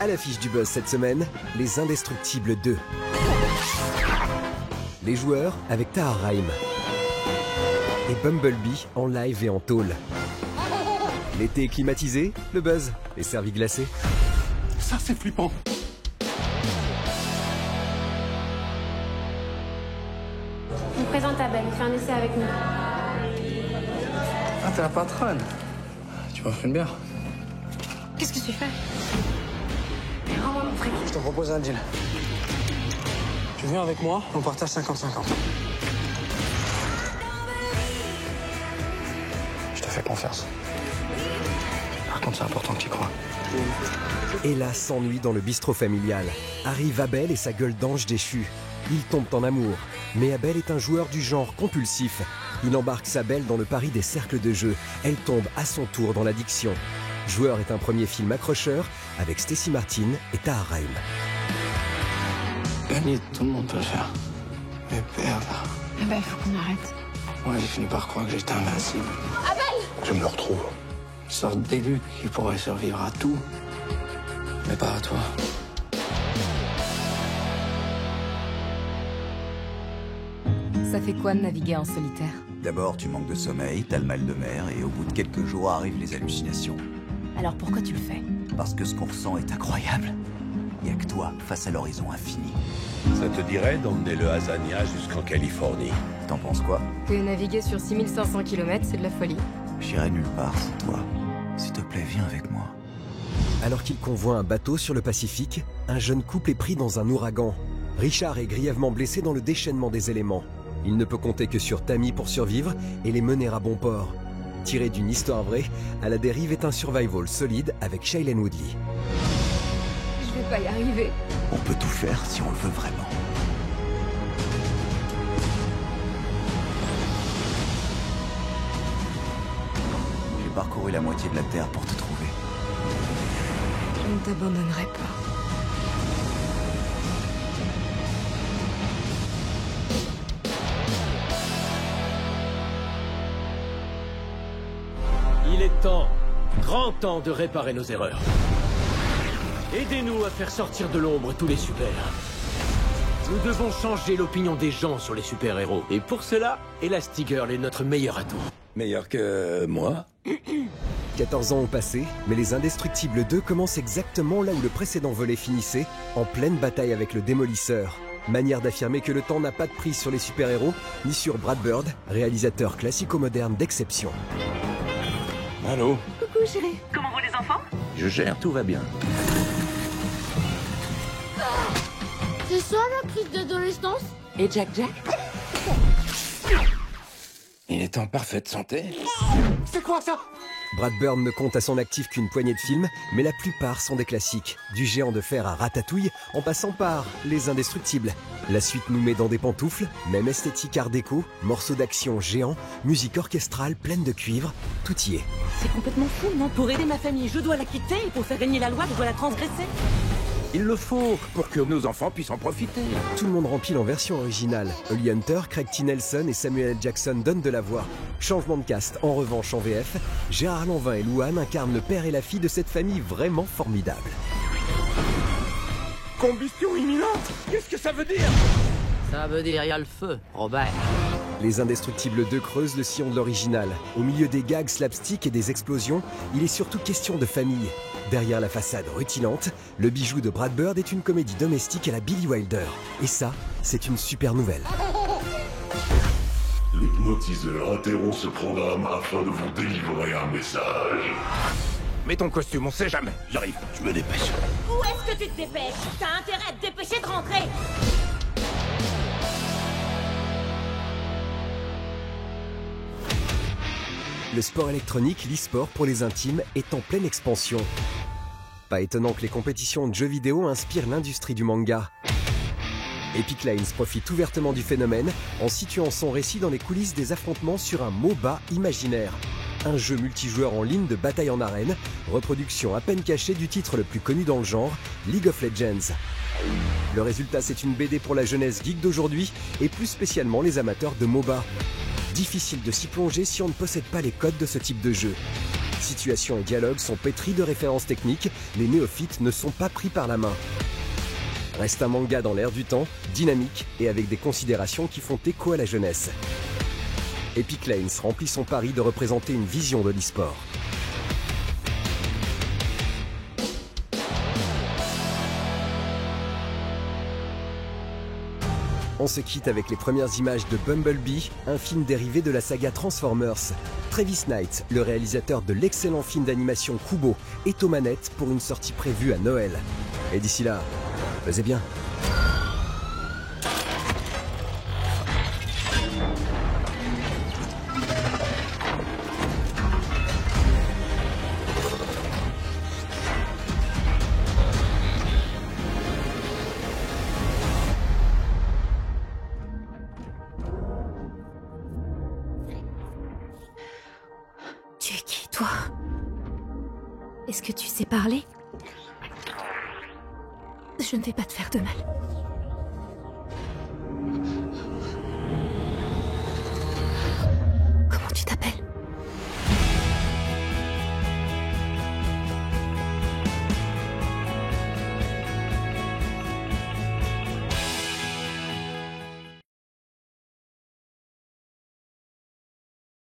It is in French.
À l'affiche du buzz cette semaine, Les Indestructibles 2. Les joueurs avec Tahar Rahim. Et Bumblebee en live et en tôle. L'été est climatisé, le buzz est servi glacé. Ça, c'est flippant. On présente Abel, il fait un essai avec nous. Ah, t'es la patronne. Tu m'offres une bière? Qu'est-ce que tu fais? Rends-moi mon fric. Je te propose un deal. Tu viens avec moi, on partage 50-50. Je te fais confiance. Par contre, c'est important que tu y crois. Ella s'ennuie dans le bistrot familial. Arrive Abel et sa gueule d'ange déchue. Ils tombent en amour. Mais Abel est un joueur du genre compulsif. Il embarque sa belle dans le pari des cercles de jeu. Elle tombe à son tour dans l'addiction. Joueur est un premier film accrocheur avec Stacy Martin et Tahar Rahim. Gagner, tout le monde peut le faire. Mais perdre... Abel, faut qu'on arrête. Moi, j'ai fini par croire que j'étais invincible. Abel! Je me retrouve. Une sorte d'élu qui pourrait survivre à tout, mais pas à toi. Ça fait quoi de naviguer en solitaire? D'abord, tu manques de sommeil, t'as le mal de mer, et au bout de quelques jours arrivent les hallucinations. Alors pourquoi tu le fais? Parce que ce qu'on ressent est incroyable. Y'a que toi face à l'horizon infini. Ça te dirait d'emmener le Hasania jusqu'en Californie? T'en penses quoi? Que naviguer sur 6500 km, c'est de la folie. J'irai nulle part sans toi. S'il te plaît, viens avec moi. Alors qu'il convoie un bateau sur le Pacifique, un jeune couple est pris dans un ouragan. Richard est grièvement blessé dans le déchaînement des éléments. Il ne peut compter que sur Tammy pour survivre et les mener à bon port. Tiré d'une histoire vraie, À la dérive est un survival solide avec Shailene Woodley. Je vais pas y arriver. On peut tout faire si on le veut vraiment. J'ai parcouru la moitié de la Terre pour te trouver. Je ne t'abandonnerai pas. Il est temps, grand temps de réparer nos erreurs. Aidez-nous à faire sortir de l'ombre tous les super. Nous devons changer l'opinion des gens sur les super-héros. Et pour cela, Elastigirl est notre meilleur atout. Meilleur que moi? 14 ans ont passé, mais Les Indestructibles 2 commence exactement là où le précédent volet finissait, en pleine bataille avec le Démolisseur. Manière d'affirmer que le temps n'a pas de prise sur les super-héros, ni sur Brad Bird, réalisateur classico-moderne d'exception. Allô? Coucou chérie. Comment vont les enfants? Je gère, tout va bien. C'est ça la crise d'adolescence? Et Jack? Il est en parfaite santé? C'est quoi ça? Brad Bird ne compte à son actif qu'une poignée de films, mais la plupart sont des classiques. Du Géant de fer à Ratatouille, en passant par Les Indestructibles. La suite nous met dans des pantoufles, même esthétique art déco, morceaux d'action géants, musique orchestrale pleine de cuivre, tout y est. C'est complètement fou, non? Pour aider ma famille, je dois la quitter, et pour faire régner la loi, je dois la transgresser. Il le faut, pour que nos enfants puissent en profiter. Tout le monde rempile en version originale. Holly Hunter, Craig T. Nelson et Samuel L. Jackson donnent de la voix. Changement de cast, en revanche en VF, Gérard Lanvin et Louane incarnent le père et la fille de cette famille vraiment formidable. Combustion imminente? Qu'est-ce que ça veut dire? Ça veut dire y a le feu, Robert. Les Indestructibles 2 creusent le sillon de l'original. Au milieu des gags slapstick et des explosions, il est surtout question de famille. Derrière la façade rutilante, le bijou de Brad Bird est une comédie domestique à la Billy Wilder. Et ça, c'est une super nouvelle. L'hypnotiseur interrompt ce programme afin de vous délivrer un message. Mets ton costume, on sait jamais. J'arrive, je me dépêche. Où est-ce que tu te dépêches? T'as intérêt à te dépêcher de rentrer. Le sport électronique, l'e-sport pour les intimes, est en pleine expansion. Pas étonnant que les compétitions de jeux vidéo inspirent l'industrie du manga. Epic Lines profite ouvertement du phénomène en situant son récit dans les coulisses des affrontements sur un MOBA imaginaire. Un jeu multijoueur en ligne de bataille en arène, reproduction à peine cachée du titre le plus connu dans le genre, League of Legends. Le résultat, c'est une BD pour la jeunesse geek d'aujourd'hui et plus spécialement les amateurs de MOBA. Difficile de s'y plonger si on ne possède pas les codes de ce type de jeu. Situations et dialogues sont pétris de références techniques, les néophytes ne sont pas pris par la main. Reste un manga dans l'air du temps, dynamique et avec des considérations qui font écho à la jeunesse. Epic Lanes remplit son pari de représenter une vision de l'e-sport. On se quitte avec les premières images de Bumblebee, un film dérivé de la saga Transformers. Travis Knight, le réalisateur de l'excellent film d'animation Kubo, est aux manettes pour une sortie prévue à Noël. Et d'ici là, faisez bien. Tu es qui, toi? Est-ce que tu sais parler? Je ne vais pas te faire de mal.